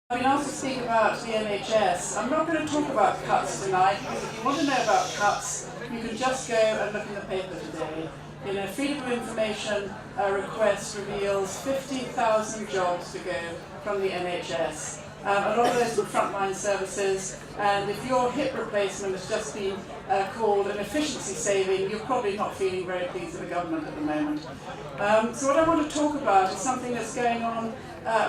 I've been asked to speak about the NHS. I'm not going to talk about cuts tonight, because if you want to know about cuts, you can just go and look in the paper today. You know, Freedom of Information request reveals 50,000 jobs to go from the NHS. A lot of those are frontline services, and if your hip replacement has just been called an efficiency saving, you're probably not feeling very pleased with the government at the moment. So what I want to talk about is something that's going on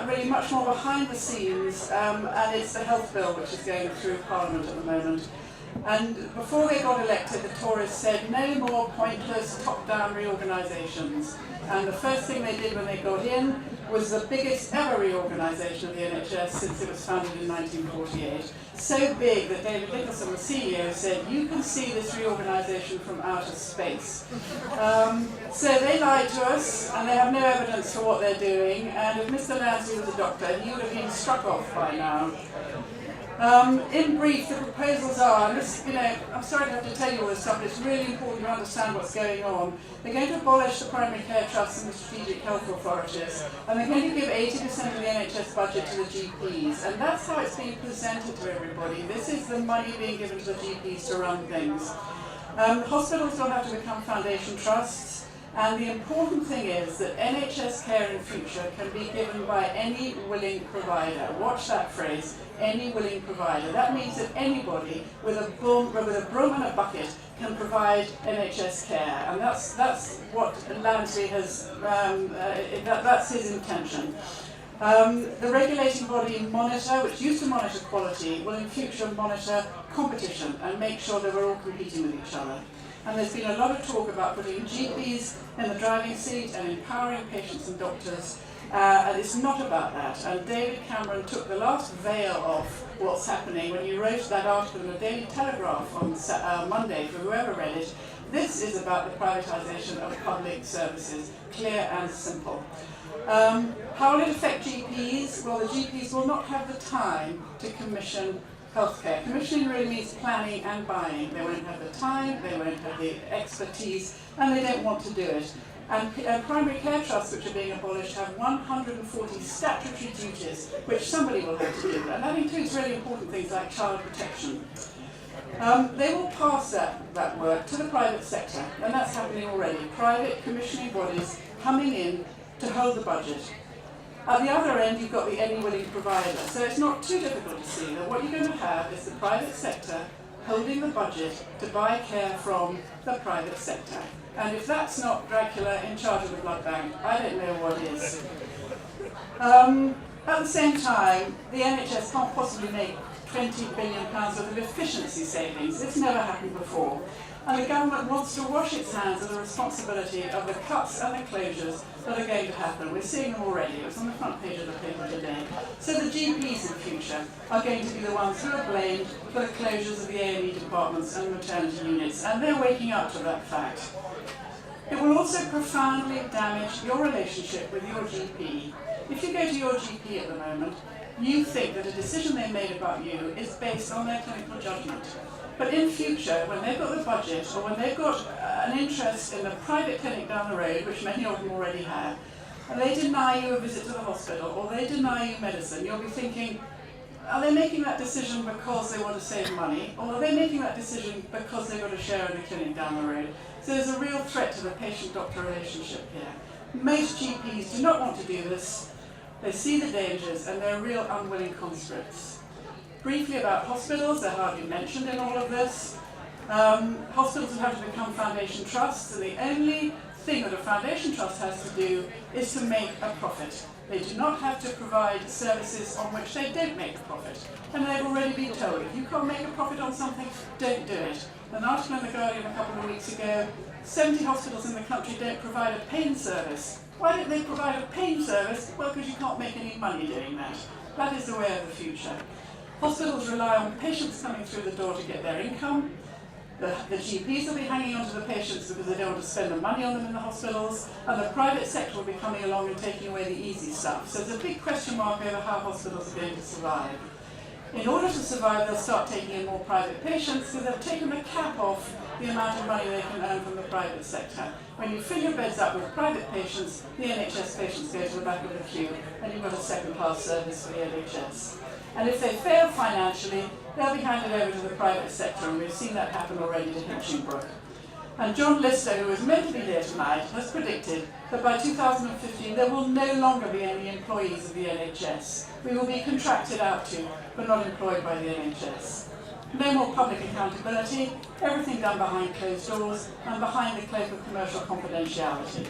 really much more behind the scenes, and it's the health bill which is going through Parliament at the moment. And before they got elected, the Tories said no more pointless top-down reorganisations. And the first thing they did when they got in was the biggest ever reorganisation of the NHS since it was founded in 1948. So big that David Nicholson, the CEO, said, you can see this reorganisation from outer space. So they lied to us, and they have no evidence for what they're doing. And if Mr. Lansley was a doctor, he would have been struck off by now. In brief, the proposals are, and this, I'm sorry to have to tell you all this stuff, but it's really important to understand what's going on. They're going to abolish the primary care trusts and the strategic health authorities, and they're going to give 80% of the NHS budget to the GPs, and that's how it's being presented to everybody. This is the money being given to the GPs to run things. Hospitals don't have to become foundation trusts. And the important thing is that NHS care in future can be given by any willing provider. Watch that phrase, any willing provider. That means that anybody with a broom and a bucket can provide NHS care. And that's what Lansley has, that's his intention. The regulating body Monitor, which used to monitor quality, will in future monitor competition and make sure that we're all competing with each other. And there's been a lot of talk about putting GPs in the driving seat and empowering patients and doctors, and it's not about that. And David Cameron took the last veil off what's happening when he wrote that article in the Daily Telegraph on Monday, for whoever read it. This is about the privatisation of public services, clear and simple. How will it affect GPs? Well, the GPs will not have the time to commission healthcare. Commissioning really means planning and buying. They won't have the time, they won't have the expertise, and they don't want to do it. And primary care trusts, which are being abolished, have 140 statutory duties, which somebody will have to do, and that includes really important things like child protection. They will pass that work to the private sector, and that's happening already. Private commissioning bodies coming in to hold the budget. At the other end, you've got the any willing provider. So it's not too difficult to see that what you're going to have is the private sector holding the budget to buy care from the private sector. And if that's not Dracula in charge of the blood bank, I don't know what is. At the same time, the NHS can't possibly make £20 billion worth of efficiency savings. It's never happened before. And the government wants to wash its hands of the responsibility of the cuts and the closures that are going to happen. We're seeing them already. It was on the front page of the paper today. So the GPs in future are going to be the ones who are blamed for the closures of the A&E departments and maternity units, and they're waking up to that fact. It will also profoundly damage your relationship with your GP. If you go to your GP at the moment, you think that a decision they made about you is based on their clinical judgment. But in future, when they've got the budget, or when they've got an interest in a private clinic down the road, which many of them already have, and they deny you a visit to the hospital, or they deny you medicine, you'll be thinking, are they making that decision because they want to save money, or are they making that decision because they've got a share in the clinic down the road? So there's a real threat to the patient-doctor relationship here. Most GPs do not want to do this. They see the dangers, and they're real unwilling conscripts. Briefly about hospitals, they're hardly mentioned in all of this. Hospitals have to become foundation trusts, and the only thing that a foundation trust has to do is to make a profit. They do not have to provide services on which they don't make a profit. And they've already been told, if you can't make a profit on something, don't do it. An article in The Guardian a couple of weeks ago, 70 hospitals in the country don't provide a pain service. Why don't they provide a pain service? Well, because you can't make any money doing that. That is the way of the future. Hospitals rely on patients coming through the door to get their income. The GPs will be hanging on to the patients because they don't want to spend the money on them in the hospitals, and the private sector will be coming along and taking away the easy stuff. So there's a big question mark over how hospitals are going to survive. In order to survive, they'll start taking in more private patients because they've taken the cap off the amount of money they can earn from the private sector. When you fill your beds up with private patients, the NHS patients go to the back of the queue, and you've got a second-class service for the NHS. And if they fail financially, they'll be handed over to the private sector, and we've seen that happen already to Hitchinbrook. And John Lister, who is meant to be here tonight, has predicted that by 2015 there will no longer be any employees of the NHS. We will be contracted out to, but not employed by the NHS. No more public accountability, everything done behind closed doors and behind the cloak of commercial confidentiality.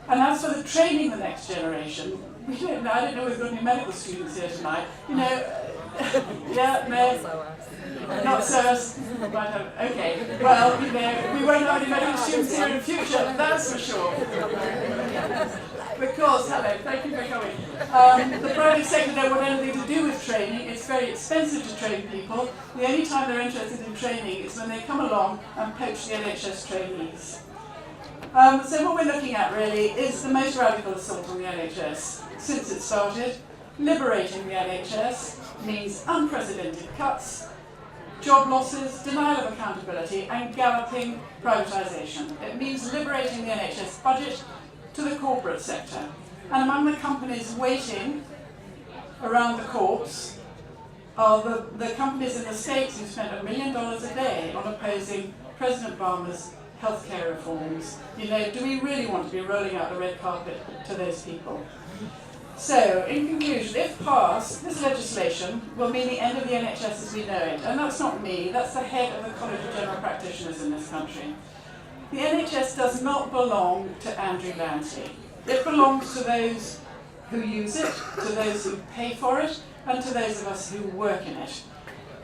And as for the training the next generation, I don't know if we've got any medical students here tonight. Not SOAS. Okay, well, we won't have any medical students here in the future, that's for sure. Because, hello, thank you for coming. The private sector don't want anything to do with training. It's very expensive to train people. The only time they're interested in training is when they come along and poach the NHS trainees. So what we're looking at really is the most radical assault on the NHS since it started. Liberating the NHS means unprecedented cuts, job losses, denial of accountability, and galloping privatisation. It means liberating the NHS budget to the corporate sector. And among the companies waiting around the corpse are the companies in the States who spent $1 million a day on opposing President Obama's healthcare reforms. Do we really want to be rolling out the red carpet to those people? So, in conclusion, if passed, this legislation will mean the end of the NHS as we know it. And that's not me, that's the head of the College of General Practitioners in this country. The NHS does not belong to Andrew Lansley. It belongs to those who use it, to those who pay for it, and to those of us who work in it.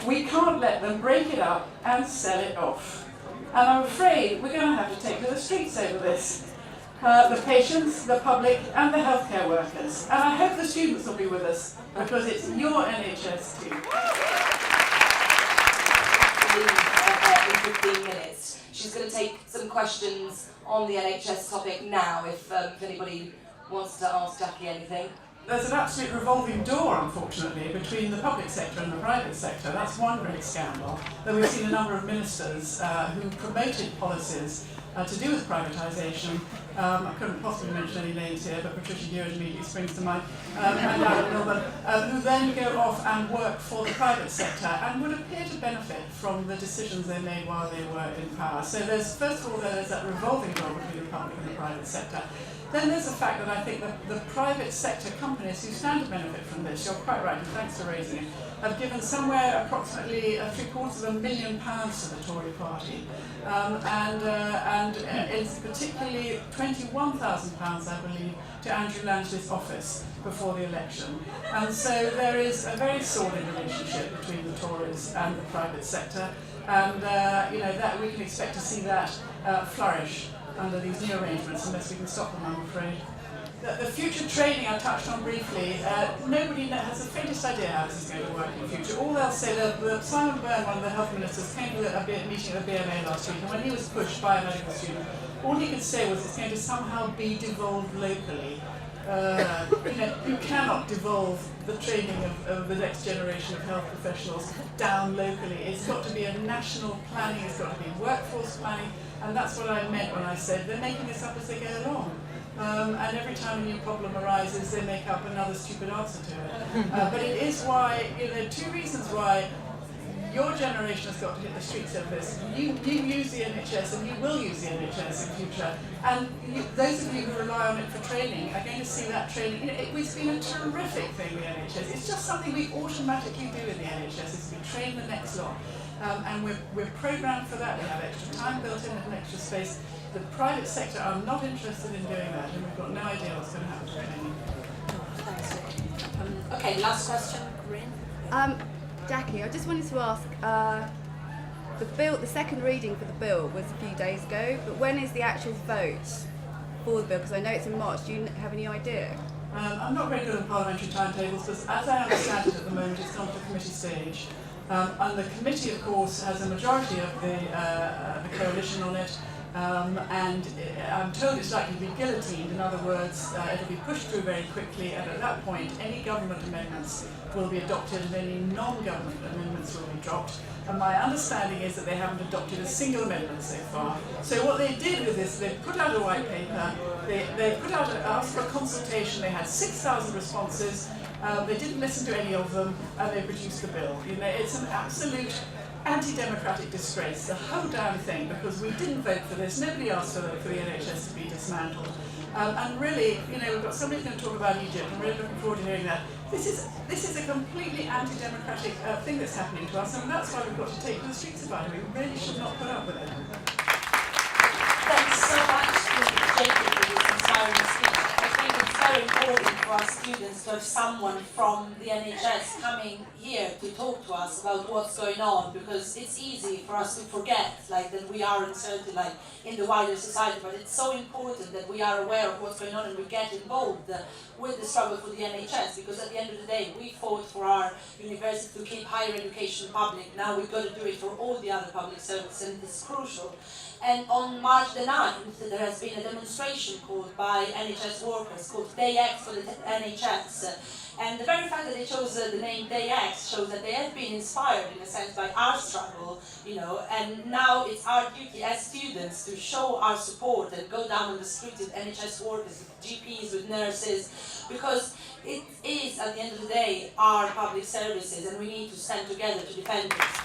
We can't let them break it up and sell it off. And I'm afraid we're going to have to take to the streets over this. The patients, the public, and the healthcare workers. And I hope the students will be with us, because it's your NHS too. In 15 minutes. She's going to take some questions on the NHS topic now, if anybody wants to ask Jacky anything. There's an absolute revolving door, unfortunately, between the public sector and the private sector. That's one great scandal. That we've seen a number of ministers who promoted policies to do with privatisation. I couldn't possibly mention any names here, but Patricia Geared immediately springs to mind, and Alan Milburn, who then go off and work for the private sector and would appear to benefit from the decisions they made while they were in power. So first of all, there's that revolving door between the public and the private sector. Then there's the fact that I think that the private sector companies who stand to benefit from this, you're quite right, and thanks for raising it, have given somewhere approximately £750,000 to the Tory party, and it's particularly £21,000, I believe, to Andrew Lansley's office before the election. And so there is a very sordid relationship between the Tories and the private sector, and that we can expect to see that flourish under these new arrangements, unless we can stop them, I'm afraid. The future training I touched on briefly, nobody has the faintest idea how this is going to work in the future. All they'll say, Simon Byrne, one of the health ministers, came to a meeting at the BMA last week, and when he was pushed by a medical student, all he could say was it's going to somehow be devolved locally. You cannot devolve the training of the next generation of health professionals down locally. It's got to be a national planning, it's got to be workforce planning, and that's what I meant when I said they're making this up as they go along. And every time a new problem arises, they make up another stupid answer to it. But it is why, there are two reasons why your generation has got to hit the streets over this. You use the NHS, and you will use the NHS in future. And those of you who rely on it for training are going to see that training. It's been a terrific thing, the NHS. It's just something we automatically do in the NHS, is we train the next lot. And we're programmed for that. We have extra time built in and extra space. The private sector are not interested in doing that, and we've got no idea what's going to happen to training. Thanks. Okay, last question, Corinne. Jacky, I just wanted to ask, the second reading for the bill was a few days ago, but when is the actual vote for the bill? Because I know it's in March. Do you have any idea? I'm not very good at parliamentary timetables, because as I understand it at the moment, it's gone to committee stage. And the committee, of course, has a majority of the coalition on it. and I'm told it's likely to be guillotined. In other words, it'll be pushed through very quickly, and at that point any government amendments will be adopted and any non-government amendments will be dropped. And my understanding is that they haven't adopted a single amendment so far. So what they did with this, they put out a white paper, they put out asked for a consultation, they had 6,000 responses, they didn't listen to any of them, and they produced the bill. You know, it's an absolute anti-democratic disgrace, the whole damn thing, because we didn't vote for this, nobody asked for the NHS to be dismantled. And really, you know, we've got somebody who's going to talk about Egypt, and we're really looking forward to hearing that. This is a completely anti-democratic thing that's happening to us, and that's why we've got to take to the streets about it. We really should not put up with it. Thanks so much to Jacky for this inspiring speech. I think it's very important for our students to have someone from the NHS coming here to talk to us about what's going on, because it's easy for us to forget that we are inserted in the wider society, but it's so important that we are aware of what's going on and we get involved with the struggle for the NHS, because at the end of the day we fought for our university to keep higher education public. Now we've got to do it for all the other public services, and it's crucial. And on March the 9th, there has been a demonstration called by NHS workers called Day X for the NHS. And the very fact that they chose the name Day X shows that they have been inspired in a sense by our struggle, you know, and now it's our duty as students to show our support and go down on the streets with NHS workers, with GPs, with nurses, because it is, at the end of the day, our public services, and we need to stand together to defend it.